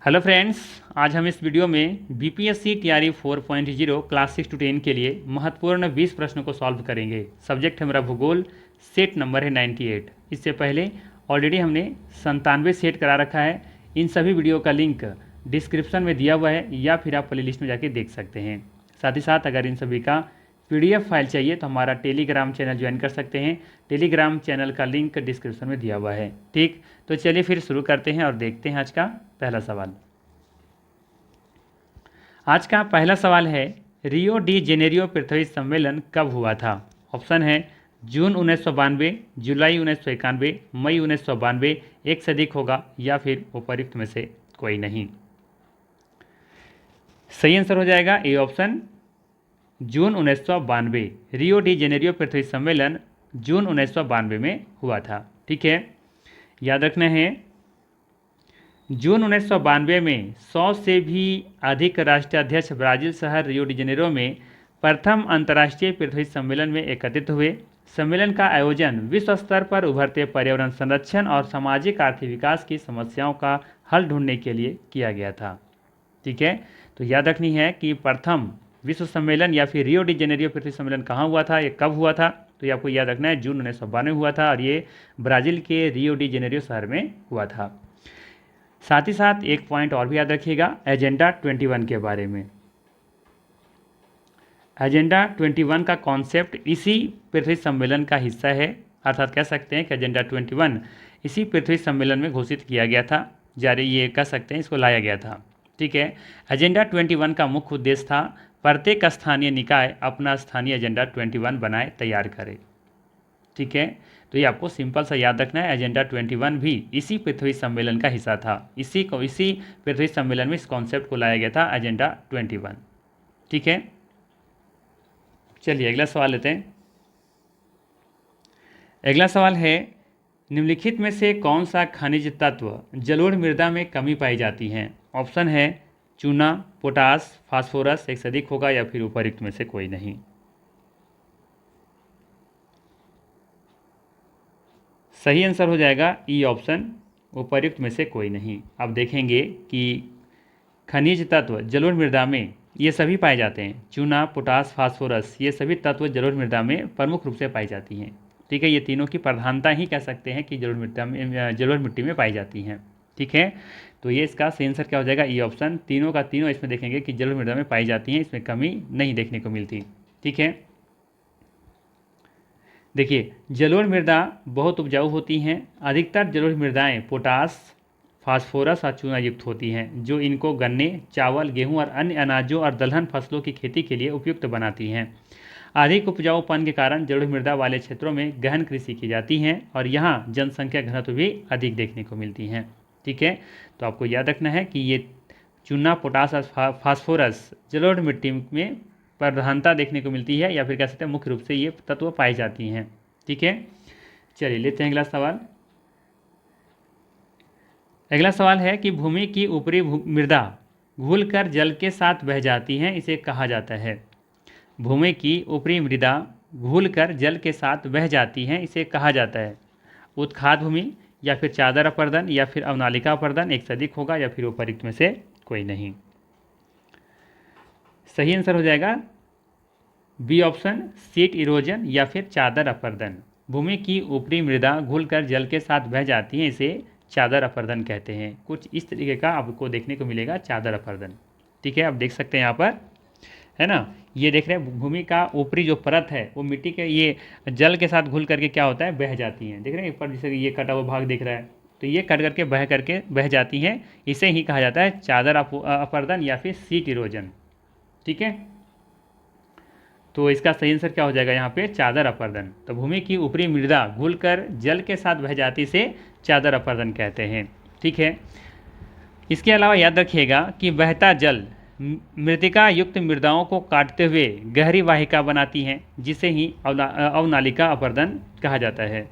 Hello friends, आज हम इस वीडियो में बीपीएससी टीआरई 4.0 क्लास 6 to 10 के लिए महत्वपूर्ण 20 प्रश्नों को सॉल्व करेंगे। सब्जेक्ट है मेरा भूगोल, सेट नंबर है 98। इससे पहले ऑलरेडी हमने 97 सेट करा रखा है। इन सभी वीडियो का लिंक डिस्क्रिप्शन में दिया हुआ है या फिर आप प्ले लिस्ट में जाके देख सकते हैं। साथ ही साथ अगर इन सभी का पीडीएफ फाइल चाहिए तो हमारा टेलीग्राम चैनल ज्वाइन कर सकते हैं। टेलीग्राम चैनल का लिंक डिस्क्रिप्शन में दिया हुआ है। ठीक, तो चलिए फिर शुरू करते हैं और देखते हैं आज का पहला सवाल। आज का पहला सवाल है, रियो डी जेनेरियो पृथ्वी सम्मेलन कब हुआ था? ऑप्शन है जून 1992, जुलाई 1991, मई 1992, एक से अधिक होगा या फिर उपर्युक्त में से कोई नहीं। सही आंसर हो जाएगा A option, June 1992। Rio de Janeiro पृथ्वी सम्मेलन जून 1992 में हुआ था। ठीक है, याद रखना है जून 1992 में 100 से भी अधिक राष्ट्राध्यक्ष ब्राज़ील शहर रियो डी जेनेरो में प्रथम अंतर्राष्ट्रीय पृथ्वी सम्मेलन में एकत्रित हुए। सम्मेलन का आयोजन विश्व स्तर पर उभरते पर्यावरण संरक्षण और सामाजिक आर्थिक विकास की समस्याओं का हल ढूंढने के लिए किया गया था। ठीक है, तो याद रखनी है कि प्रथम विश्व सम्मेलन या फिर रियो डी जेनेरियो पृथ्वी सम्मेलन कहाँ हुआ था, ये कब हुआ था, तो ये आपको याद रखना है जून 1992 हुआ था और ये ब्राज़ील के रियो डी जेनेरियो शहर में हुआ था। साथ ही साथ एक पॉइंट और भी याद रखिएगा एजेंडा 21 के बारे में। एजेंडा 21 का कॉन्सेप्ट इसी पृथ्वी सम्मेलन का हिस्सा है, अर्थात कह सकते हैं कि एजेंडा 21 इसी पृथ्वी सम्मेलन में घोषित किया गया था, जारी ये कह सकते हैं इसको लाया गया था। ठीक है, एजेंडा 21 का मुख्य उद्देश्य था प्रत्येक स्थानीय निकाय अपना स्थानीय एजेंडा 21 बनाए तैयार करे। ठीक है, तो ये आपको सिंपल सा याद रखना है, एजेंडा 21 भी इसी पृथ्वी सम्मेलन का हिस्सा था। इसी पृथ्वी सम्मेलन में इस कॉन्सेप्ट को लाया गया था, एजेंडा 21। ठीक है, चलिए अगला सवाल लेते हैं। अगला सवाल है, निम्नलिखित में से कौन सा खनिज तत्व जलोढ़ मृदा में कमी पाई जाती है? ऑप्शन है चूना, पोटास, फास्फोरस, एक से अधिक होगा या फिर उपर्युक्त में से कोई नहीं। सही आंसर हो जाएगा ई ऑप्शन, उपर्युक्त में से कोई नहीं। अब देखेंगे कि खनिज तत्व जलोढ़ मृदा में ये सभी पाए जाते हैं, चूना, पोटास, फास्फोरस, ये सभी तत्व जलोढ़ मृदा में प्रमुख रूप से पाई जाती हैं। ठीक है, ये तीनों की प्रधानता ही कह सकते हैं कि जलोढ़ मिट्टी में पाई जाती हैं। ठीक है, तो ये इसका सही आंसर क्या हो जाएगा ई ऑप्शन, तीनों का तीनों इसमें देखेंगे कि जलोढ़ मृदा में पाई जाती हैं, इसमें कमी नहीं देखने को मिलती। ठीक है, देखिए जलोढ़ मृदा बहुत उपजाऊ होती हैं। अधिकतर जलोढ़ मृदाएं पोटास, फास्फोरस और चूना युक्त होती हैं, जो इनको गन्ने, चावल, गेहूं और अन्य अनाजों और दलहन फसलों की खेती के लिए उपयुक्त बनाती हैं। अधिक उपजाऊपन के कारण जलोढ़ मृदा वाले क्षेत्रों में गहन कृषि की जाती हैं और यहाँ जनसंख्या घनत्व भी अधिक देखने को मिलती हैं। ठीक है, तो आपको याद रखना है कि ये चूना, पोटास और फास्फोरस जलोढ़ मिट्टी में प्रधानता देखने को मिलती है या फिर कह सकते हैं मुख्य रूप से ये तत्व पाई जाती हैं। ठीक है, चलिए लेते हैं अगला सवाल। अगला सवाल है कि भूमि की ऊपरी मृदा घुलकर जल के साथ बह जाती है, इसे कहा जाता है? भूमि की ऊपरी मृदा घुलकर जल के साथ बह जाती है, इसे कहा जाता है? उत्खाद भूमि या फिर चादर अपर्दन या फिर अवनालिका अपर्दन, एक से अधिक होगा या फिर उपर्युक्त में से कोई नहीं। सही आंसर हो जाएगा बी ऑप्शन, सीट इरोजन या फिर चादर अपर्दन। भूमि की ऊपरी मृदा घुलकर जल के साथ बह जाती है, इसे चादर अपर्दन कहते हैं। कुछ इस तरीके का आपको देखने को मिलेगा चादर अपर्दन। ठीक है, आप देख सकते हैं यहाँ पर, है ना, ये देख रहे हैं भूमि का ऊपरी जो परत है वो मिट्टी के ये जल के साथ घुल करके क्या होता है, बह जाती हैं। देख रहे हैं ऊपर जैसे ये कटा हुआ भाग दिख रहा है, तो ये कट करके बह जाती हैं, इसे ही कहा जाता है चादर अपर्दन या फिर सीट इरोजन। ठीक है, तो इसका सही आंसर क्या हो जाएगा यहाँ पे, चादर अपर्दन। तो भूमि की ऊपरी मृदा घुलकर जल के साथ बह जाती से चादर अपर्दन कहते हैं। ठीक है, इसके अलावा याद रखिएगा कि बहता जल मृतिका युक्त मृदाओं को काटते हुए गहरी वाहिका बनाती हैं, जिसे ही अवनालिका अपर्दन कहा जाता है।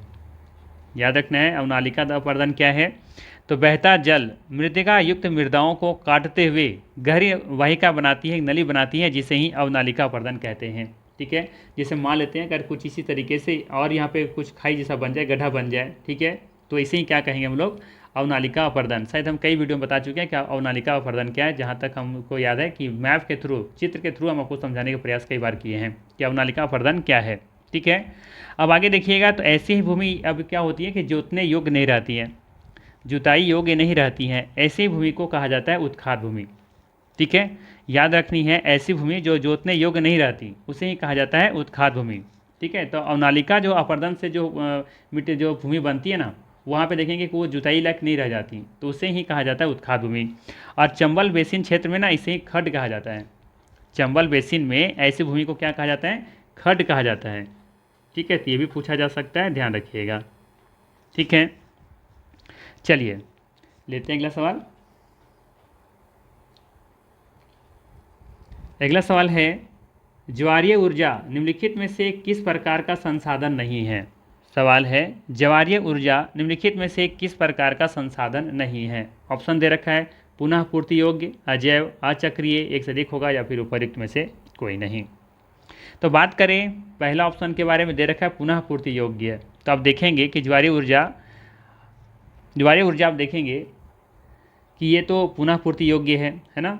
याद रखना है अवनालिका अपर्दन क्या है, तो बहता जल मृतिका युक्त मृदाओं को काटते हुए गहरी वाहिका बनाती है, नली बनाती है, जिसे ही अवनालिका अपर्दन कहते हैं। ठीक है, जैसे मान लेते हैं अगर कुछ इसी तरीके से और यहाँ पे कुछ खाई जैसा बन जाए, गड्ढा बन जाए, ठीक है, तो इसे ही क्या कहेंगे हम लोग, अवनालिका अपर्दन, शायद हम कई वीडियो में बता चुके हैं कि अवनालिका अपर्दन क्या है। जहाँ तक हमको याद है कि मैप के थ्रू, चित्र के थ्रू हम आपको समझाने का प्रयास कई बार किए हैं कि अवनालिका अपर्दन क्या है। ठीक है, अब आगे देखिएगा। तो ऐसी ही भूमि अब क्या होती है कि जोतने योग्य नहीं रहती है, जुताई योग्य नहीं रहती हैं, ऐसी भूमि को कहा जाता है उत्खाद भूमि। ठीक है, याद रखनी है, ऐसी भूमि जो जोतने योग्य नहीं रहती उसे ही कहा जाता है उत्खाद भूमि। ठीक है, तो अवनालिका जो अपर्दन से जो मिट्टी जो भूमि बनती है ना, वहाँ पे देखेंगे कि वो जुताई लायक नहीं रह जाती, तो उसे ही कहा जाता है उत्खाद भूमि। और चंबल बेसिन क्षेत्र में ना इसे ही खड्ड कहा जाता है। चंबल बेसिन में ऐसी भूमि को क्या कहा जाता है? खड्ड कहा जाता है। ठीक है, तो ये भी पूछा जा सकता है, ध्यान रखिएगा। ठीक है, चलिए लेते हैं अगला सवाल। अगला सवाल है, ज्वारीय ऊर्जा निम्नलिखित में से किस प्रकार का संसाधन नहीं है? सवाल है, ज्वारीय ऊर्जा निम्नलिखित में से किस प्रकार का संसाधन नहीं है? ऑप्शन दे रखा है, पुनः पूर्ति योग्य, अजैव, अचक्रीय, एक से अधिक होगा या फिर उपर्युक्त में से कोई नहीं। तो बात करें पहला ऑप्शन के बारे में, दे रखा है पुनः पूर्ति योग्य। तो आप देखेंगे कि ज्वारीय ऊर्जा आप देखेंगे कि ये तो पुनः पूर्ति योग्य है ना।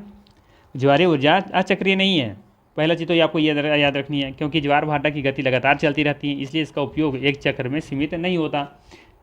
ज्वारीय ऊर्जा अचक्रीय नहीं है। पहला चीज़ तो ये आपको याद रखनी है, क्योंकि ज्वार भाटा की गति लगातार चलती रहती है, इसलिए इसका उपयोग एक चक्र में सीमित नहीं होता।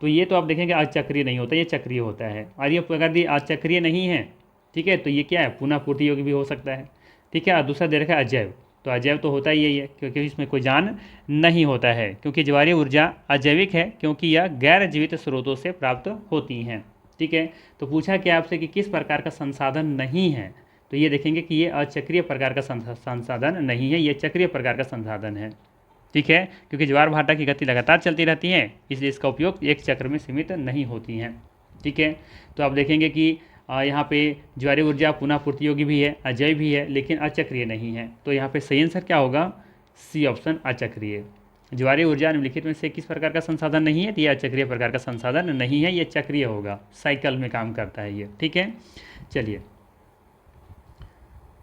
तो ये तो आप देखेंगे अचक्रीय नहीं होता, ये चक्रीय होता है। और ये अगर ये अचक्रीय नहीं है, ठीक है, तो ये क्या है? पुनः पूर्ति योग्य भी हो सकता है। ठीक है, और दूसरा दे रखा है अजैव। तो अजैव तो होता ही यही है, क्योंकि इसमें कोई जान नहीं होता है, क्योंकि ज्वारीय ऊर्जा अजैविक है, क्योंकि यह गैर जीवित स्रोतों से प्राप्त होती हैं। ठीक है, तो पूछा क्या आपसे कि किस प्रकार का संसाधन नहीं है, तो ये देखेंगे कि ये अचक्रीय प्रकार का संसाधन नहीं है, ये चक्रीय प्रकार का संसाधन है। ठीक है, क्योंकि ज्वार भाटा की गति लगातार चलती रहती है, इसलिए इसका उपयोग एक चक्र में सीमित नहीं होती हैं। ठीक है, तो आप देखेंगे कि यहाँ पे ज्वारीय ऊर्जा पुनः पूर्ति योग्य भी है, अजैव भी है, लेकिन अचक्रीय नहीं है। तो यहाँ पे सही आंसर क्या होगा? सी ऑप्शन, अचक्रीय। ज्वारीय ऊर्जा निम्नलिखित में से किस प्रकार का संसाधन नहीं है? तो ये अचक्रीय प्रकार का संसाधन नहीं है, ये चक्रीय होगा, साइकिल में काम करता है ये। ठीक है, चलिए,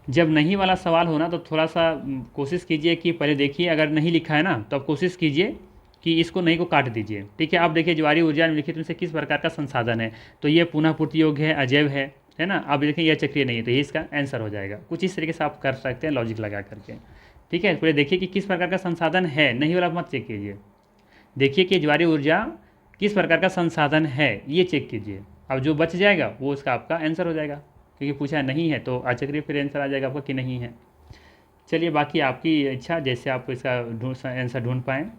जब नहीं वाला सवाल हो ना तो थोड़ा सा कोशिश कीजिए कि पहले देखिए, अगर नहीं लिखा है ना तो आप कोशिश कीजिए कि इसको नहीं को काट दीजिए। ठीक है, आप देखिए ज्वारीय ऊर्जा निम्नलिखित में से किस प्रकार का संसाधन है, तो ये पुनः पूर्ति योग्य है, अजैव है ना। आप देखिए यह चक्रीय नहीं है, तो ये इसका आंसर हो जाएगा। कुछ इस तरीके से आप कर सकते हैं लॉजिक लगा करके। ठीक है, पहले देखिए कि किस प्रकार का संसाधन है, नहीं वाला मत चेक कीजिए। देखिए कि ज्वारीय ऊर्जा किस प्रकार का संसाधन है, ये चेक कीजिए। अब जो बच जाएगा वो उसका आपका आंसर हो जाएगा, क्योंकि पूछा नहीं है तो अचक्रीय फिर आंसर आ जाएगा आपका कि नहीं है। चलिए, बाकी आपकी इच्छा, जैसे आप इसका आंसर ढूंढ पाएँ।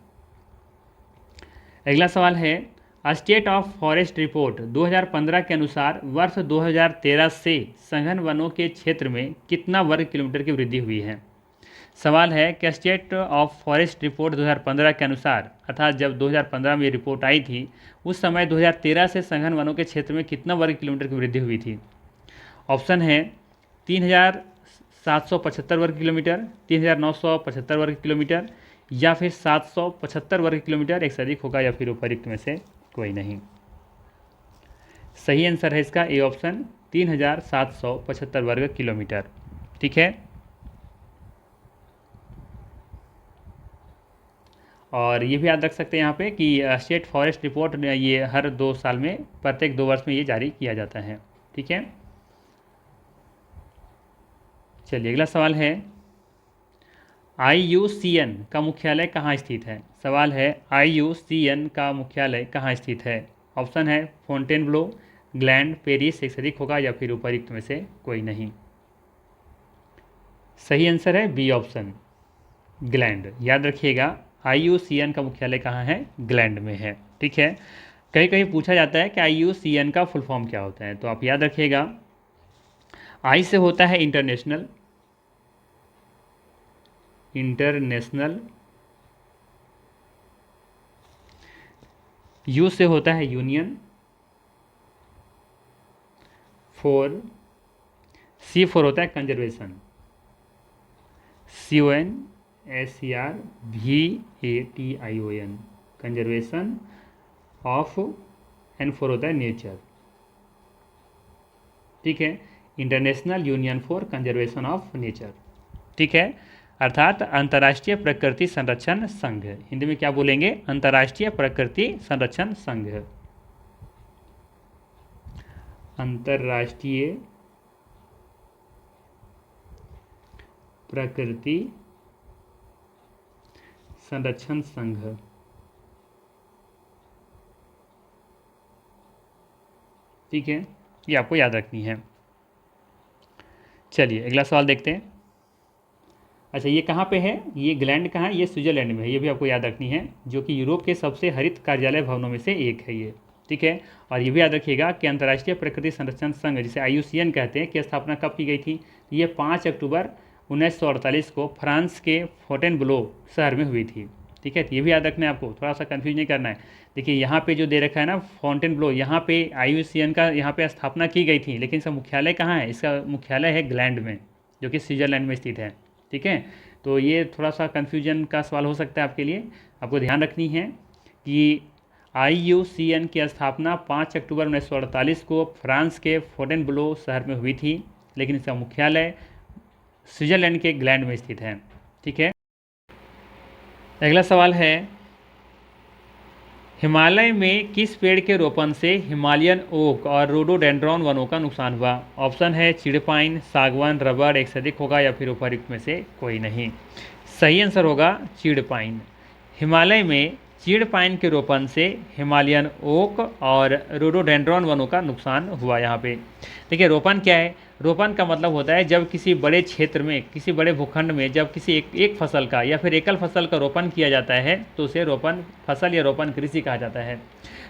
अगला सवाल है, स्टेट ऑफ फॉरेस्ट रिपोर्ट 2015 के अनुसार वर्ष 2013 से सघन वनों के क्षेत्र में कितना वर्ग किलोमीटर की वृद्धि हुई है? सवाल है कि स्टेट ऑफ फॉरेस्ट रिपोर्ट 2015 के अनुसार, अर्थात जब 2015 में ये रिपोर्ट आई थी, उस समय 2013 से सघन वनों के क्षेत्र में कितना वर्ग किलोमीटर की वृद्धि हुई थी? ऑप्शन है 3775 वर्ग किलोमीटर, 3975 वर्ग किलोमीटर, या फिर 775 वर्ग किलोमीटर, एक से अधिक होगा या फिर उपर्युक्त में से कोई नहीं। सही आंसर है इसका ए ऑप्शन, 3775 वर्ग किलोमीटर। ठीक है, और ये भी याद रख सकते हैं यहाँ पे कि स्टेट फॉरेस्ट रिपोर्ट ये हर 2 साल में, प्रत्येक 2 वर्ष में ये जारी किया जाता है। ठीक है, चलिए अगला सवाल है, IUCN का मुख्यालय कहाँ स्थित है? सवाल है, IUCN का मुख्यालय कहाँ स्थित है? ऑप्शन है फोंटेनब्लो, ग्लैंड, पेरिस, एक से अधिक होगा या फिर उपर्युक्त में से कोई नहीं। सही आंसर है बी ऑप्शन, ग्लैंड। याद रखिएगा, IUCN का मुख्यालय कहाँ है? ग्लैंड में है। ठीक है, कहीं कहीं पूछा जाता है कि IUCN का फुल फॉर्म क्या होता है, तो आप याद रखिएगा, आई से होता है इंटरनेशनल, यू से होता है यूनियन, सी फॉर होता है conservation, CONSERVATION, conservation of, N for होता है नेचर। ठीक है, international union for conservation of nature. ठीक है, अर्थात अंतर्राष्ट्रीय प्रकृति संरक्षण संघ, हिंदी में क्या बोलेंगे? अंतर्राष्ट्रीय प्रकृति संरक्षण संघ। अंतर्राष्ट्रीय प्रकृति संरक्षण संघ। ठीक है, ये आपको याद रखनी है। चलिए अगला सवाल देखते हैं। अच्छा, ये कहाँ पे है? ये ग्लैंड कहाँ है? ये स्विट्जरलैंड में है, ये भी आपको याद रखनी है, जो कि यूरोप के सबसे हरित कार्यालय भवनों में से एक है ये। ठीक है, और ये भी याद रखिएगा कि अंतर्राष्ट्रीय प्रकृति संरक्षण संघ, जिसे IUCN कहते हैं, की स्थापना कब की गई थी? ये 5 अक्टूबर 1948 को फ्रांस के फोंटेनब्लो शहर में हुई थी। ठीक है, तो ये भी याद रखना है आपको, थोड़ा सा कंफ्यूज नहीं करना है। देखिए यहाँ पे जो दे रखा है ना फोंटेनब्लो, यहाँ पे IUCN का यहाँ पे स्थापना की गई थी, लेकिन इसका मुख्यालय कहाँ है? इसका मुख्यालय है ग्लैंड में, जो कि स्विट्जरलैंड में स्थित है। ठीक है, तो ये थोड़ा सा कन्फ्यूजन का सवाल हो सकता है आपके लिए। आपको ध्यान रखनी है कि IUCN की स्थापना 5 अक्टूबर 1948 को फ्रांस के फोंटेनब्लो शहर में हुई थी, लेकिन इसका मुख्यालय स्विट्जरलैंड के ग्लैंड में स्थित है। ठीक है, अगला सवाल है, हिमालय में किस पेड़ के रोपण से हिमालयन ओक और रोडोडेंड्रॉन वनों का नुकसान हुआ? ऑप्शन है चीड़ पाइन, सागवान, रबड़, एक से अधिक होगा या फिर उपर्युक्त में से कोई नहीं। सही आंसर होगा चीड़ पाइन। हिमालय में चीड़ पाइन के रोपण से हिमालयन ओक और रोडोडेंड्रॉन वनों का नुकसान हुआ यहाँ पे। देखिए रोपण क्या है? रोपण का मतलब होता है जब किसी बड़े क्षेत्र में, किसी बड़े भूखंड में जब किसी एक फसल का या फिर एकल फसल का रोपण किया जाता है तो उसे रोपण फसल या रोपण कृषि कहा जाता है।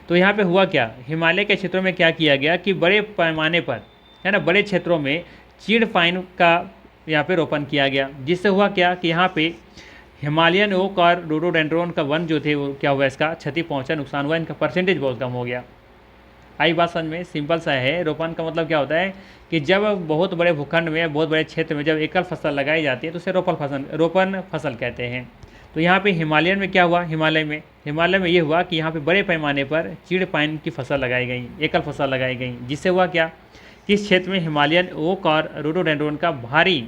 तो यहाँ पे हुआ क्या, हिमालय के क्षेत्रों में क्या किया गया कि बड़े पैमाने पर, है ना, बड़े क्षेत्रों में चीड़ पाइन का यहाँ पे रोपण किया गया, जिससे हुआ क्या कि यहाँ पे हिमालयन ओक और रोडोडेंड्रॉन का वन जो थे वो क्या हुआ, इसका क्षति पहुँचा, नुकसान हुआ, इनका परसेंटेज बहुत कम हो गया। आई बात समझ में? सिंपल सा है। रोपण का मतलब क्या होता है कि जब बहुत बड़े भूखंड में, बहुत बड़े क्षेत्र में जब एकल फसल लगाई जाती है तो उसे रोपण फसल कहते हैं। तो यहाँ पे हिमालयन में क्या हुआ, हिमालय में ये हुआ कि यहाँ पे बड़े पैमाने पर चीड़ पाइन की फसल लगाई गई, एकल फसल लगाई गई, जिससे हुआ क्या कि इस क्षेत्र में हिमालयन ओक और रोडोडेंड्रॉन का भारी,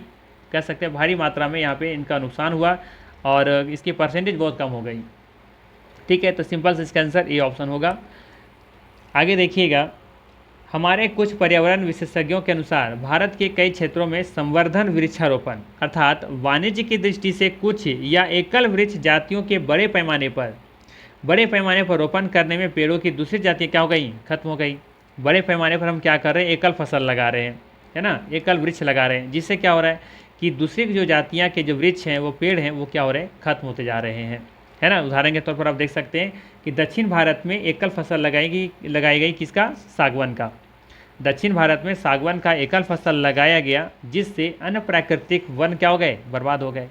कह सकते हैं भारी मात्रा में यहाँ पे इनका नुकसान हुआ और इसकी परसेंटेज बहुत कम हो गई। ठीक है, तो सिंपल से इसका आंसर ए ऑप्शन होगा। आगे देखिएगा, हमारे कुछ पर्यावरण विशेषज्ञों के अनुसार भारत के कई क्षेत्रों में संवर्धन वृक्षारोपण अर्थात वाणिज्य की दृष्टि से कुछ या एकल वृक्ष जातियों के बड़े पैमाने पर रोपण करने में पेड़ों की दूसरी जातियाँ क्या हो गई, खत्म हो गई। बड़े पैमाने पर हम क्या कर रहे हैं, एकल फसल लगा रहे हैं, है ना, एकल वृक्ष लगा रहे हैं, जिससे क्या हो रहा है कि दूसरी जो जातियाँ के जो वृक्ष हैं, वो पेड़ हैं, वो क्या हो रहे हैं, खत्म होते जा रहे हैं, है ना। उदाहरण के तौर पर आप देख सकते हैं कि दक्षिण भारत में एकल फसल लगाई गई किसका, सागवान का। दक्षिण भारत में सागवान का एकल फसल लगाया गया, जिससे अन्य प्राकृतिक वन क्या हो गए, बर्बाद हो गए।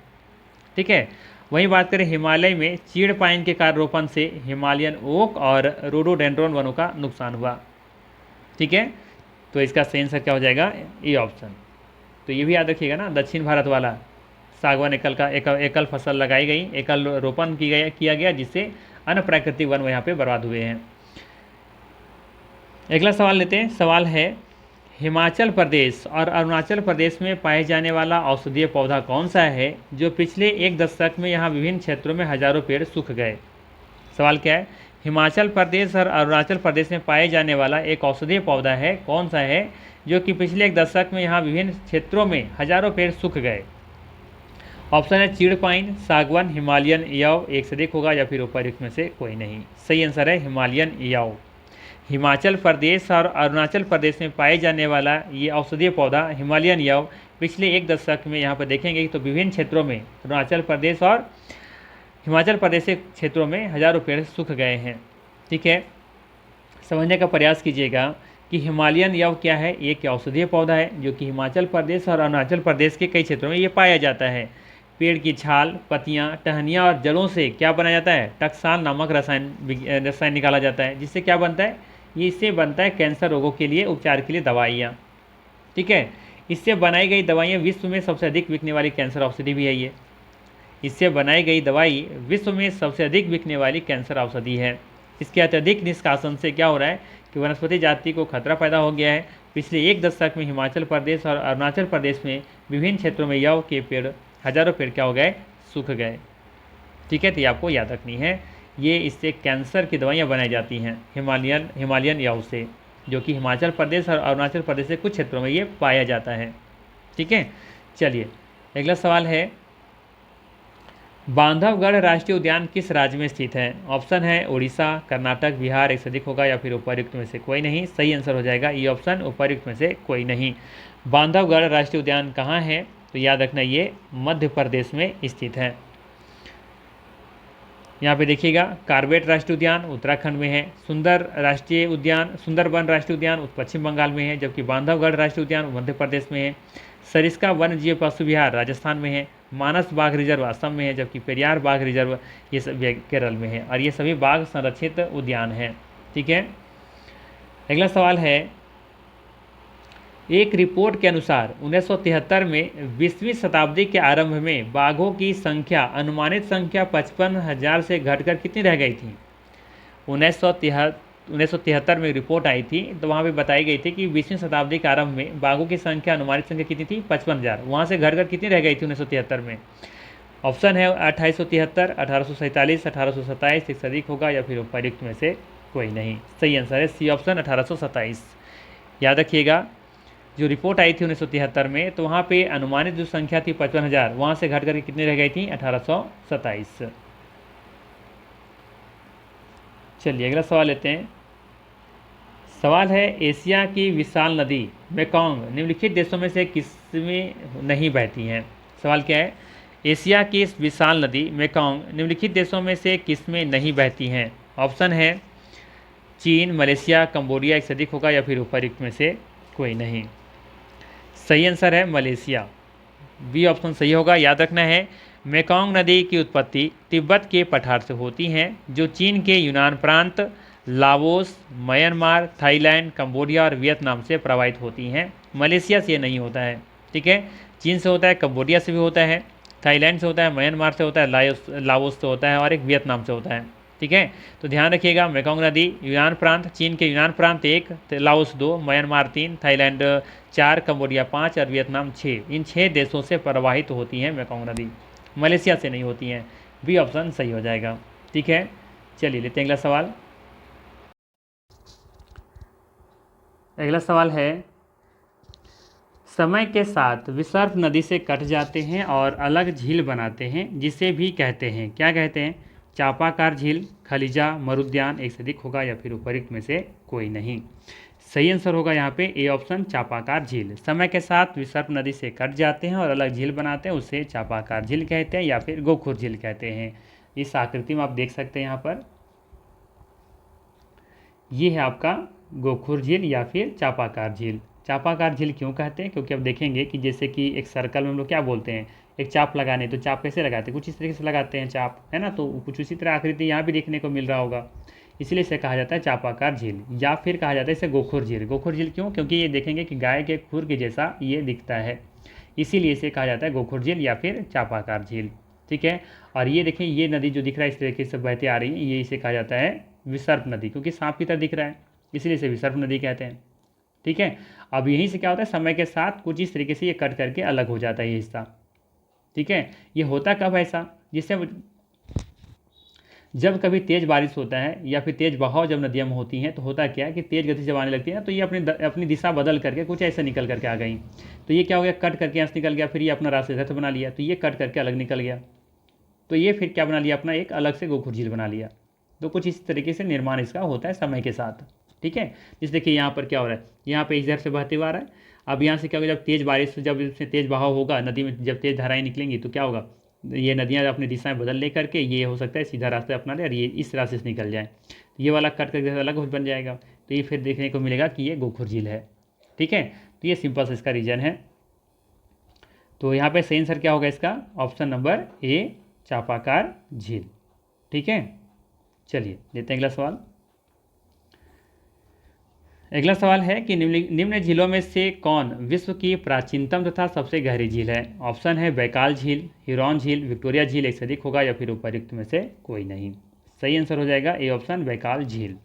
ठीक है, वहीं बात करें हिमालय में चीड़ पाइन के कारण रोपण से हिमालयन ओक और रोडोडेंड्रॉन वनों का नुकसान हुआ। ठीक है, तो इसका सही आंसर क्या हो जाएगा, ए ऑप्शन। तो ये भी याद रखिएगा ना, दक्षिण भारत वाला सागवान एकल फसल लगाई गई, एकल रोपण किया गया, जिससे अन्य प्राकृतिक वन यहाँ पे बर्बाद हुए हैं। अगला सवाल लेते हैं। सवाल है, हिमाचल प्रदेश और अरुणाचल प्रदेश में पाए जाने वाला औषधीय पौधा कौन सा है जो पिछले 1 दशक में यहाँ विभिन्न क्षेत्रों में हजारों पेड़ सूख गए? सवाल क्या है, हिमाचल प्रदेश और अरुणाचल प्रदेश में पाए जाने वाला एक औषधीय पौधा है, कौन सा है जो कि पिछले 1 दशक में यहाँ विभिन्न क्षेत्रों में हजारों पेड़ सूख गए? ऑप्शन है चीड़ पाइन, सागवान, हिमालयन याव, एक से अधिक होगा या फिर उपर्युक्त में से कोई नहीं। सही आंसर है हिमालयन याव। हिमाचल प्रदेश और अरुणाचल प्रदेश में पाए जाने वाला ये औषधीय पौधा हिमालयन याव पिछले 1 दशक में यहाँ पर देखेंगे तो विभिन्न क्षेत्रों में, अरुणाचल प्रदेश और हिमाचल प्रदेश के क्षेत्रों में हजारों पेड़ सूख गए हैं। ठीक है, समझने का प्रयास कीजिएगा कि हिमालयन याव क्या है, एक औषधीय पौधा है जो कि हिमाचल प्रदेश और अरुणाचल प्रदेश के कई क्षेत्रों में ये पाया जाता है। पेड़ की छाल, पत्तियां, टहनियाँ और जड़ों से क्या बनाया जाता है, टक्साल नामक रसायन निकाला जाता है, जिससे क्या बनता है, ये इससे बनता है कैंसर रोगों के लिए उपचार के लिए दवाइयाँ। ठीक है, इससे बनाई गई दवाइयाँ विश्व में सबसे अधिक बिकने वाली कैंसर औषधि भी है ये। इससे बनाई गई दवाई विश्व में सबसे अधिक बिकने वाली कैंसर औषधि है। इसके अत्यधिक निष्कासन से क्या हो रहा है कि वनस्पति जाति को खतरा पैदा हो गया है। पिछले 1 दशक में हिमाचल प्रदेश और अरुणाचल प्रदेश में विभिन्न क्षेत्रों में याव के पेड़, हजारों पेड़ क्या हो गए, सूख गए। ठीक है, तो ये आपको याद रखनी है। ये इससे कैंसर की दवाइयाँ बनाई जाती हैं हिमालयन याव से। जो कि हिमाचल प्रदेश और अरुणाचल प्रदेश के कुछ क्षेत्रों में ये पाया जाता है। ठीक है, चलिए अगला सवाल है, बांधवगढ़ राष्ट्रीय उद्यान किस राज्य में स्थित है? ऑप्शन है उड़ीसा, कर्नाटक, बिहार, एक से अधिक होगा या फिर उपर्युक्त में से कोई नहीं। सही आंसर हो जाएगा ये ऑप्शन, उपर्युक्त में से कोई नहीं। बांधवगढ़ राष्ट्रीय उद्यान कहाँ है? तो याद रखना ये मध्य प्रदेश में स्थित है। यहाँ पे देखिएगा, कार्बेट राष्ट्रीय उद्यान उत्तराखंड में है, सुंदरबन राष्ट्रीय उद्यान पश्चिम बंगाल में है, जबकि बांधवगढ़ राष्ट्रीय उद्यान मध्य प्रदेश में है। सरिस्का वन्य जीव पशु विहार राजस्थान में है। मानस बाघ रिजर्व असम में है, जबकि पेरियार बाघ रिजर्व ये सब केरल में है, और ये सभी बाघ संरक्षित उद्यान हैं। ठीक है, अगला सवाल है, एक रिपोर्ट के अनुसार 1973 में 20वीं शताब्दी के आरंभ में बाघों की संख्या, अनुमानित संख्या 55,000 से घटकर कितनी रह गई थी? 1973 में रिपोर्ट आई थी, तो वहाँ पे बताई गई थी कि 20वीं शताब्दी के आरंभ में बाघों की संख्या, अनुमानित संख्या कितनी थी? 55,000। वहाँ से घटकर कितनी रह गई थी 1973 में? ऑप्शन है 2873, 1847, 1827, एक से अधिक होगा या फिर उपर्युक्त में से कोई नहीं। सही आंसर है सी ऑप्शन, 1827। याद रखिएगा, जो रिपोर्ट आई थी 1973 में, तो वहाँ पे अनुमानित जो संख्या थी 55,000, वहाँ से घट करके कितनी रह गई थी? 1827। चलिए अगला सवाल लेते हैं। सवाल है, एशिया की विशाल नदी मेकॉन्ग निम्नलिखित देशों में से किसमें नहीं बहती हैं? सवाल क्या है, एशिया की विशाल नदी मेकॉन्ग निम्नलिखित देशों में से किसमें नहीं बहती हैं? ऑप्शन है चीन, मलेशिया, कंबोडिया, एक से अधिक होगा या फिर उपर्युक्त में से कोई नहीं। सही आंसर है मलेशिया, बी ऑप्शन सही होगा। याद रखना है, मेकॉन्ग नदी की उत्पत्ति तिब्बत के पठार से होती हैं, जो चीन के यूनान प्रांत, लाओस, म्यांमार, थाईलैंड, कंबोडिया और वियतनाम से प्रवाहित होती हैं। मलेशिया से ये नहीं होता है। ठीक है, चीन से होता है, कंबोडिया से भी होता है, थाईलैंड से होता है, म्यांमार से होता है, लाओस से होता है और एक वियतनाम से होता है। ठीक है, तो ध्यान रखिएगा, मेकॉन्ग नदी यूनान प्रांत, चीन के यूनान प्रांत 1, लाओस 2, म्यांमार 3, थाईलैंड 4, कंबोडिया 5 और वियतनाम 6, इन 6 देशों से प्रवाहित होती हैं मेकॉन्ग नदी, मलेशिया से नहीं होती हैं। बी ऑप्शन सही हो जाएगा। ठीक है, चलिए लेते हैं अगला सवाल। अगला सवाल है, समय के साथ विसर्प नदी से कट जाते हैं और अलग झील बनाते हैं, जिसे भी कहते हैं, क्या कहते हैं? चापाकार झील, खलीजा, मरुद्यान, एक से अधिक होगा या फिर उपर्युक्त में से कोई नहीं। सही आंसर होगा यहाँ पे ए ऑप्शन, चापाकार झील। समय के साथ विसर्प नदी से कट जाते हैं और अलग झील बनाते हैं, उसे चापाकार झील कहते हैं या फिर गोखुर झील कहते हैं। इस आकृति में आप देख सकते हैं, यहाँ पर ये है आपका गोखुर झील या फिर चापाकार झील। चापाकार झील क्यों कहते हैं? क्योंकि अब देखेंगे कि जैसे कि एक सर्कल में हम लोग क्या बोलते हैं, एक चाप लगाने, तो चाप कैसे लगाते हैं? कुछ इस तरीके से लगाते हैं चाप, है ना, तो कुछ उसी तरह आकृति यहाँ भी देखने को मिल रहा होगा, इसलिए इसे कहा जाता है चापाकार झील, या फिर कहा जाता है इसे गोखुर झील। गोखुर झील क्यों? क्योंकि ये देखेंगे कि गाय के खुर के जैसा ये दिखता है, इसीलिए इसे कहा जाता है गोखुर झील या फिर चापाकार झील। ठीक है, और ये देखें, ये नदी जो दिख रहा है इस तरीके से बहती आ रही है, ये इसे कहा जाता है विसर्प नदी, क्योंकि सांप की तरह दिख रहा है, इसलिए इसे विसर्प नदी कहते हैं। ठीक है, अब यहीं से क्या होता है, समय के साथ कुछ इस तरीके से ये कट करके अलग हो जाता है ये हिस्सा। ठीक है, ये होता कब ऐसा? जिससे जब कभी तेज़ बारिश होता है या फिर तेज़ बहाव जब नदियाँ में होती हैं, तो होता क्या है कि तेज़ गति से जब आने लगती है ना, तो ये अपनी दिशा बदल करके कुछ ऐसे निकल करके आ गई, तो ये क्या हो गया, कट करके यहाँ से निकल गया, फिर ये अपना रास्ते रथ बना लिया, तो ये कट करके अलग निकल गया, तो ये फिर क्या बना लिया, अपना एक अलग से गोखुर झील बना लिया। तो कुछ इस तरीके से निर्माण इसका होता है समय के साथ। ठीक है, जिस देखिए यहाँ पर क्या हो रहा है, यहाँ पे इधर से बहते हुआ आ रहा है, अब यहाँ से क्या होगा, जब तेज़ बारिश, जब इसमें तेज़ बहाव होगा नदी में, जब तेज़ धाराएं निकलेंगी, तो क्या होगा, ये नदियाँ अपनी दिशाएं बदल ले करके ये हो सकता है सीधा रास्ता अपना ले और ये इस रास्ते से निकल जाए, ये वाला कट करके अलग बन जाएगा, तो ये फिर देखने को मिलेगा कि ये गोखुर झील है। ठीक है, तो ये सिंपल से इसका रीजन है। तो यहाँ पे सही आंसर क्या होगा इसका? ऑप्शन नंबर ए, चापाकार झील। ठीक है, चलिए लेते हैं अगला सवाल। अगला सवाल है कि निम्न झीलों में से कौन विश्व की प्राचीनतम तथा सबसे गहरी झील है? ऑप्शन है बैकाल झील, हिरौन झील, विक्टोरिया झील, एक से अधिक होगा या फिर उपर्युक्त में से कोई नहीं। सही आंसर हो जाएगा ए ऑप्शन, बैकाल झील।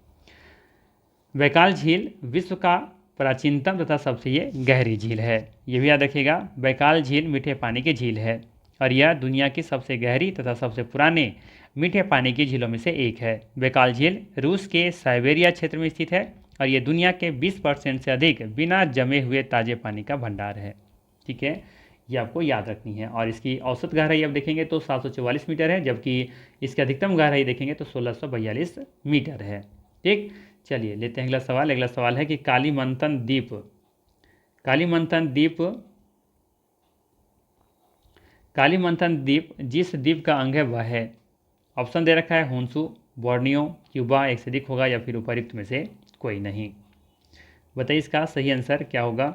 बैकाल झील विश्व का प्राचीनतम तथा सबसे ये गहरी झील है, ये भी याद रखिएगा। बैकाल झील मीठे पानी की झील है और यह दुनिया की सबसे गहरी तथा सबसे पुराने मीठे पानी की झीलों में से एक है। बैकाल झील रूस के साइबेरिया क्षेत्र में स्थित है और ये दुनिया के 20% से अधिक बिना जमे हुए ताज़े पानी का भंडार है। ठीक है, ये आपको याद रखनी है। और इसकी औसत गहराई आप देखेंगे तो 744 मीटर है, जबकि इसकी अधिकतम गहराई देखेंगे तो 1642 मीटर है। ठीक, चलिए लेते हैं अगला सवाल। अगला सवाल है कि कालीमंथन द्वीप, कालीमंथन द्वीप, कालीमंथन द्वीप जिस द्वीप का अंग है वह है। ऑप्शन दे रखा है होन्सू, बोर्नियो, क्यूबा, एक से अधिक होगा या फिर उपयुक्त में से कोई नहीं। बताइए इसका सही आंसर क्या होगा।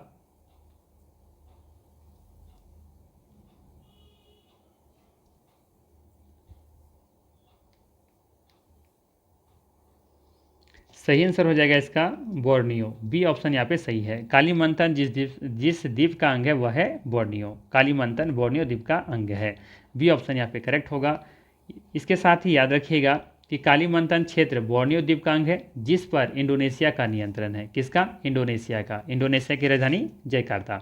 सही आंसर हो जाएगा इसका बोर्नियो, बी ऑप्शन यहाँ पे सही है। कालीमंथन जिस द्वीप का अंग है वह है बोर्नियो। कालीमंथन बोर्नियो द्वीप का अंग है, बी ऑप्शन यहाँ पे करेक्ट होगा। इसके साथ ही याद रखिएगा कि कालीमंथन क्षेत्र बोर्नियो द्वीप का अंग है जिस पर इंडोनेशिया का नियंत्रण है। किसका? इंडोनेशिया का। इंडोनेशिया की राजधानी जकार्ता।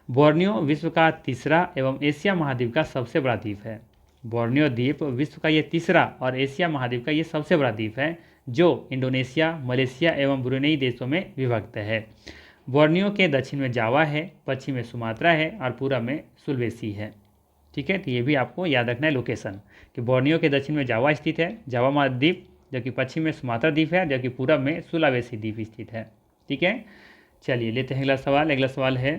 बोर्नियो विश्व का तीसरा एवं एशिया महाद्वीप का सबसे बड़ा द्वीप है। बोर्नियो द्वीप विश्व का ये तीसरा और एशिया महाद्वीप का ये सबसे बड़ा द्वीप है जो इंडोनेशिया, मलेशिया एवं ब्रुनेई देशों में विभक्त है। बोर्नियो के दक्षिण में जावा है, पश्चिम में सुमात्रा है और पूर्व में सुलवेसी है। ठीक है, तो ये भी आपको याद रखना है लोकेशन कि बोर्नियो के दक्षिण में जावा स्थित है, जावा महाद्वीप, जबकि पश्चिम में सुमात्रा द्वीप है, जबकि पूर्व में सुलावेसी द्वीप स्थित है। ठीक है, चलिए लेते हैं अगला सवाल। अगला सवाल है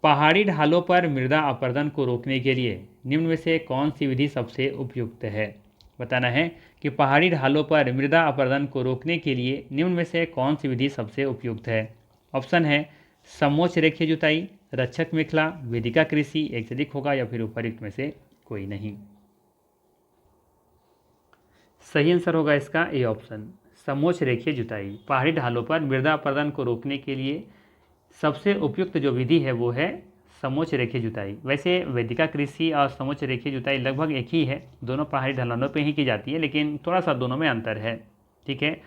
पहाड़ी ढालों पर मृदा अपरदन को रोकने के लिए निम्न में से कौन सी विधि सबसे उपयुक्त है। बताना है कि पहाड़ी ढालों पर मृदा अपरदन को रोकने के लिए निम्न में से कौन सी विधि सबसे उपयुक्त है। ऑप्शन है समोच्च रेखीय जुताई, रक्षक मेखला, वेदिका कृषि, एक से अधिक होगा या फिर उपयुक्त में से कोई नहीं। सही आंसर होगा इसका ए ऑप्शन, समोच्च रेखीय जुताई। पहाड़ी ढालों पर मृदा अपरदन को रोकने के लिए सबसे उपयुक्त जो विधि है वो है समोच्च रेखीय जुताई। वैसे वेदिका कृषि और समोच्च रेखीय जुताई लगभग एक ही है, दोनों पहाड़ी ढलानों पे ही की जाती है, लेकिन थोड़ा सा दोनों में अंतर है। ठीक है,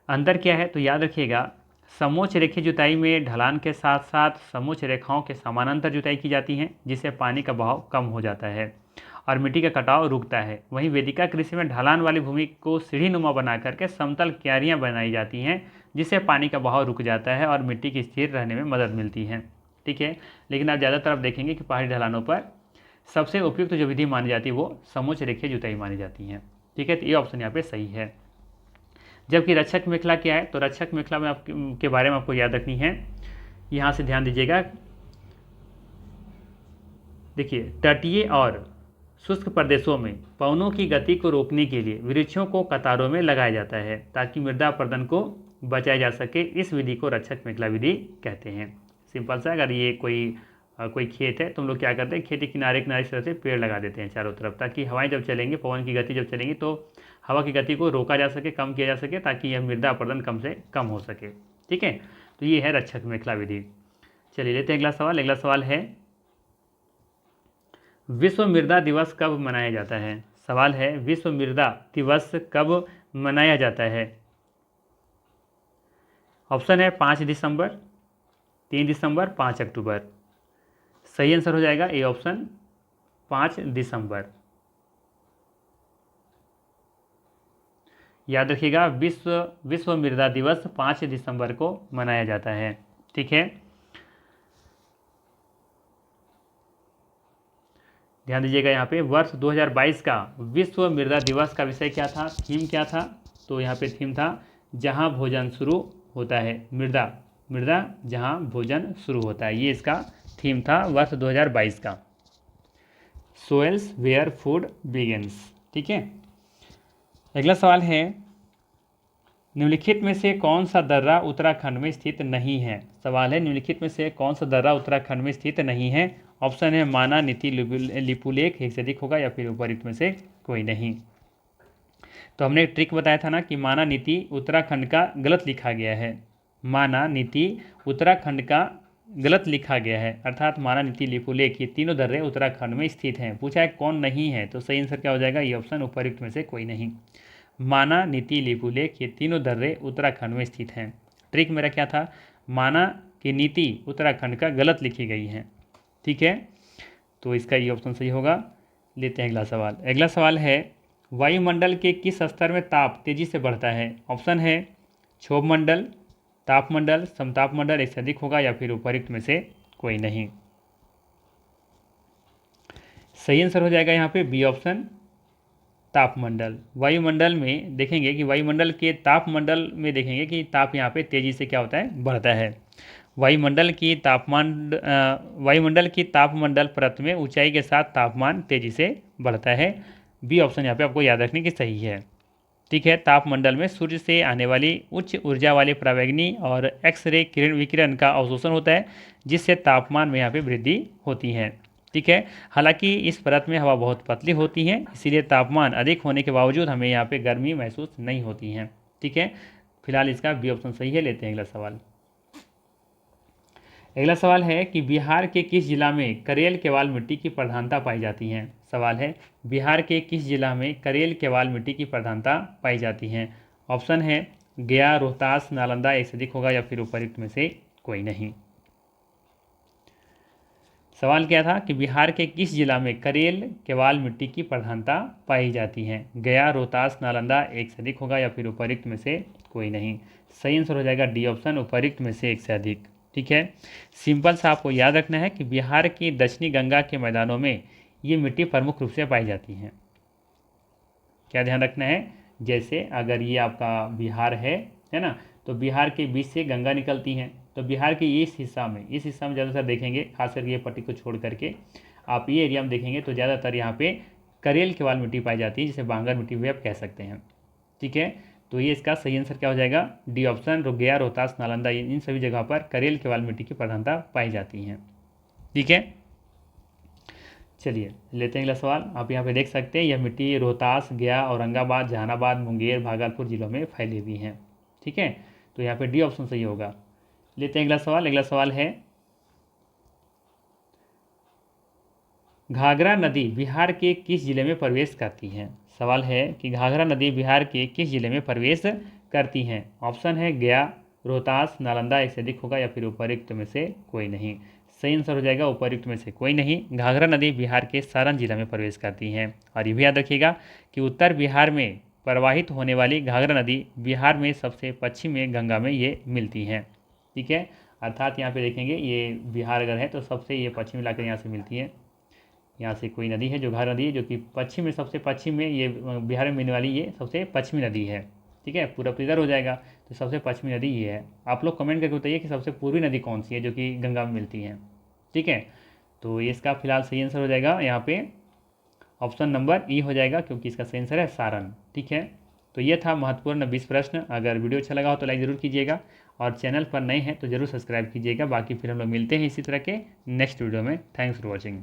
अंतर क्या है तो याद रखिएगा, समोच्च रेखीय जुताई में ढलान के साथ साथ समोच्च रेखाओं के समानांतर जुताई की जाती है जिससे पानी का बहाव कम हो जाता है और मिट्टी का कटाव रुकता है। वहीं वेदिका कृषि में ढलान वाली भूमि को सीढ़ी नुमा बना करके समतल क्यारियाँ बनाई जाती हैं जिससे पानी का बहाव रुक जाता है और मिट्टी की स्थिर रहने में मदद मिलती है। ठीक है, लेकिन आप ज़्यादातर आप देखेंगे कि पहाड़ी ढलानों पर सबसे उपयुक्त जो विधि मानी जाती है वो समोच्च रेखीय जुताई मानी जाती है। ठीक है, तो ये ऑप्शन यहाँ पे सही है। जबकि रक्षक मेखला क्या है तो रक्षक मेखला में के बारे में आपको याद रखनी है। यहाँ से ध्यान दीजिएगा, देखिए तटीय और शुष्क प्रदेशों में पवनों की गति को रोकने के लिए वृक्षों को कतारों में लगाया जाता है ताकि मृदा अपरदन को बचाया जा सके। इस विधि को रक्षक मेखला विधि कहते हैं। सिंपल सा, अगर ये कोई खेत है तो हम लोग क्या करते हैं, खेत के किनारे किनारे इस तरह से पेड़ लगा देते हैं चारों तरफ, ताकि हवाएं जब चलेंगे, पवन की गति जब चलेंगी तो हवा की गति को रोका जा सके, कम किया जा सके, ताकि यह मृदा अपरदन कम से कम हो सके। ठीक है, तो ये है रक्षक मेखला विधि। चलिए लेते हैं अगला सवाल। अगला सवाल है विश्व मृदा दिवस कब मनाया जाता है। सवाल है विश्व मृदा दिवस कब मनाया जाता है। ऑप्शन है 5 दिसंबर, 3 दिसंबर, 5 अक्टूबर। सही आंसर हो जाएगा ए ऑप्शन 5 दिसंबर। याद रखिएगा विश्व मृदा दिवस 5 दिसंबर को मनाया जाता है। ठीक है, ध्यान दीजिएगा यहाँ पे वर्ष 2022 का विश्व मृदा दिवस का विषय क्या था, थीम क्या था, तो यहाँ पे थीम था जहाँ भोजन शुरू होता है, मृदा जहाँ भोजन शुरू होता है, ये इसका थीम था वर्ष 2022 का, सोइल्स वेयर फूड बिगिंस। ठीक है, अगला सवाल है निम्नलिखित में से कौन सा दर्रा उत्तराखंड में स्थित नहीं है। सवाल है निम्नलिखित में से कौन सा दर्रा उत्तराखंड में स्थित नहीं है। ऑप्शन है माना, नीति, लिपुलेख, एक से अधिक होगा या फिर उपयुक्त में से कोई नहीं। तो हमने एक ट्रिक बताया था ना कि माना नीति उत्तराखंड का गलत लिखा गया है। माना नीति उत्तराखंड का गलत लिखा गया है, अर्थात माना, नीति, लिपुलेख ये तीनों दर्रे उत्तराखंड में स्थित हैं। पूछा है कौन नहीं है, तो सही आंसर क्या हो जाएगा, ये ऑप्शन उपयुक्त में से कोई नहीं। माना, नीति, लिपुलेख ये तीनों दर्रे उत्तराखंड में स्थित हैं। ट्रिक मेरा क्या था, माना कि नीति उत्तराखंड का गलत लिखी गई है। ठीक है, तो इसका ये ऑप्शन सही होगा। लेते हैं अगला सवाल। अगला सवाल है वायुमंडल के किस स्तर में ताप तेजी से बढ़ता है। ऑप्शन है क्षोभ मंडल, तापमंडल, समतापमंडल एक से अधिक होगा या फिर उपरोक्त में से कोई नहीं। सही आंसर हो जाएगा यहाँ पे बी ऑप्शन, तापमंडल। वायुमंडल में देखेंगे कि वायुमंडल के तापमंडल में देखेंगे कि ताप यहाँ पे तेजी से क्या होता है, बढ़ता है। वायुमंडल की तापमंडल परत में ऊंचाई के साथ तापमान तेजी से बढ़ता है। बी ऑप्शन यहाँ पे आपको याद रखने की सही है। ठीक है, तापमंडल में सूर्य से आने वाली उच्च ऊर्जा वाले परावैंगनी और एक्स-रे किरण विकिरण का अवशोषण होता है, जिससे तापमान में यहाँ पे वृद्धि होती है। ठीक है, हालांकि इस परत में हवा बहुत पतली होती है, इसीलिए तापमान अधिक होने के बावजूद हमें यहाँ पे गर्मी महसूस नहीं होती है। ठीक है, फिलहाल इसका बी ऑप्शन सही है। लेते हैं अगला सवाल। अगला सवाल है कि बिहार के किस जिला में करेल केवाल मिट्टी की प्रधानता पाई जाती है। सवाल है बिहार के किस जिला में करेल केवाल मिट्टी की प्रधानता पाई जाती है। ऑप्शन है गया, रोहतास, नालंदा एक से अधिक होगा या फिर उपरोक्त में से कोई नहीं। सवाल क्या था कि बिहार के किस जिला में करेल केवाल मिट्टी की प्रधानता पाई जाती है। गया, रोहतास, नालंदा एक से अधिक होगा या फिर उपरोक्त में से कोई नहीं। सही आंसर हो जाएगा डी ऑप्शन, उपरोक्त में से एक से अधिक। ठीक है, सिंपल सा आपको याद रखना है कि बिहार की दक्षिणी गंगा के मैदानों में ये मिट्टी प्रमुख रूप से पाई जाती है। क्या ध्यान रखना है, जैसे अगर ये आपका बिहार है ना, तो बिहार के बीच से गंगा निकलती हैं, तो बिहार के इस हिस्सा में ज़्यादातर देखेंगे, खास करके ये पट्टी को छोड़ करके आप ये एरिया में देखेंगे तो ज़्यादातर यहाँ पे करेल केवाल मिट्टी पाई जाती है, जिसे बांगर मिट्टी भी आप कह सकते हैं। ठीक है, तो ये इसका सही आंसर क्या हो जाएगा, डी ऑप्शन। गया, रोहतास, नालंदा इन सभी जगह पर करेल केवाल मिट्टी की प्रधानता पाई जाती है। ठीक है, चलिए लेते हैं अगला सवाल। आप यहाँ पे देख सकते हैं यह मिट्टी रोहतास, गया, औरंगाबाद, जहानाबाद, मुंगेर, भागलपुर जिलों में फैली हुई है। ठीक है, तो यहाँ पे डी ऑप्शन सही होगा। लेते हैं अगला सवाल। अगला सवाल है घाघरा नदी बिहार के किस जिले में प्रवेश करती है। सवाल है कि घाघरा नदी बिहार के किस जिले में प्रवेश करती हैं। ऑप्शन है गया, रोहतास, नालंदा एक से अधिक होगा या फिर उपरोक्त में से कोई नहीं। सही आंसर हो जाएगा उपरोक्त में से कोई नहीं। घाघरा नदी बिहार के सारण जिला में प्रवेश करती हैं। और ये भी याद रखिएगा कि उत्तर बिहार में प्रवाहित होने वाली घाघरा नदी बिहार में सबसे पश्चिम में गंगा में ये मिलती हैं। ठीक है, अर्थात यहाँ पे देखेंगे ये बिहार अगर है तो सबसे ये पश्चिम इलाके यहाँ से मिलती है। यहाँ से कोई नदी है जो घाघरा नदी है, जो कि पश्चिम में सबसे पश्चिम में ये बिहार में मिलने वाली ये सबसे पश्चिमी नदी है। ठीक है, पूरा इधर हो जाएगा, तो सबसे पश्चिमी नदी ये है। आप लोग कमेंट करके बताइए कि सबसे पूर्वी नदी कौन सी है जो कि गंगा में मिलती है। ठीक है, तो ये इसका फिलहाल सही आंसर हो जाएगा यहाँ पे ऑप्शन नंबर ई हो जाएगा, क्योंकि इसका सही आंसर है सारण। ठीक है, तो ये था महत्वपूर्ण 20 प्रश्न। अगर वीडियो अच्छा लगा हो तो लाइक ज़रूर कीजिएगा, और चैनल पर नए हैं तो ज़रूर सब्सक्राइब कीजिएगा। बाकी फिर हम लोग मिलते हैं इसी तरह के नेक्स्ट वीडियो में। Thanks for watching.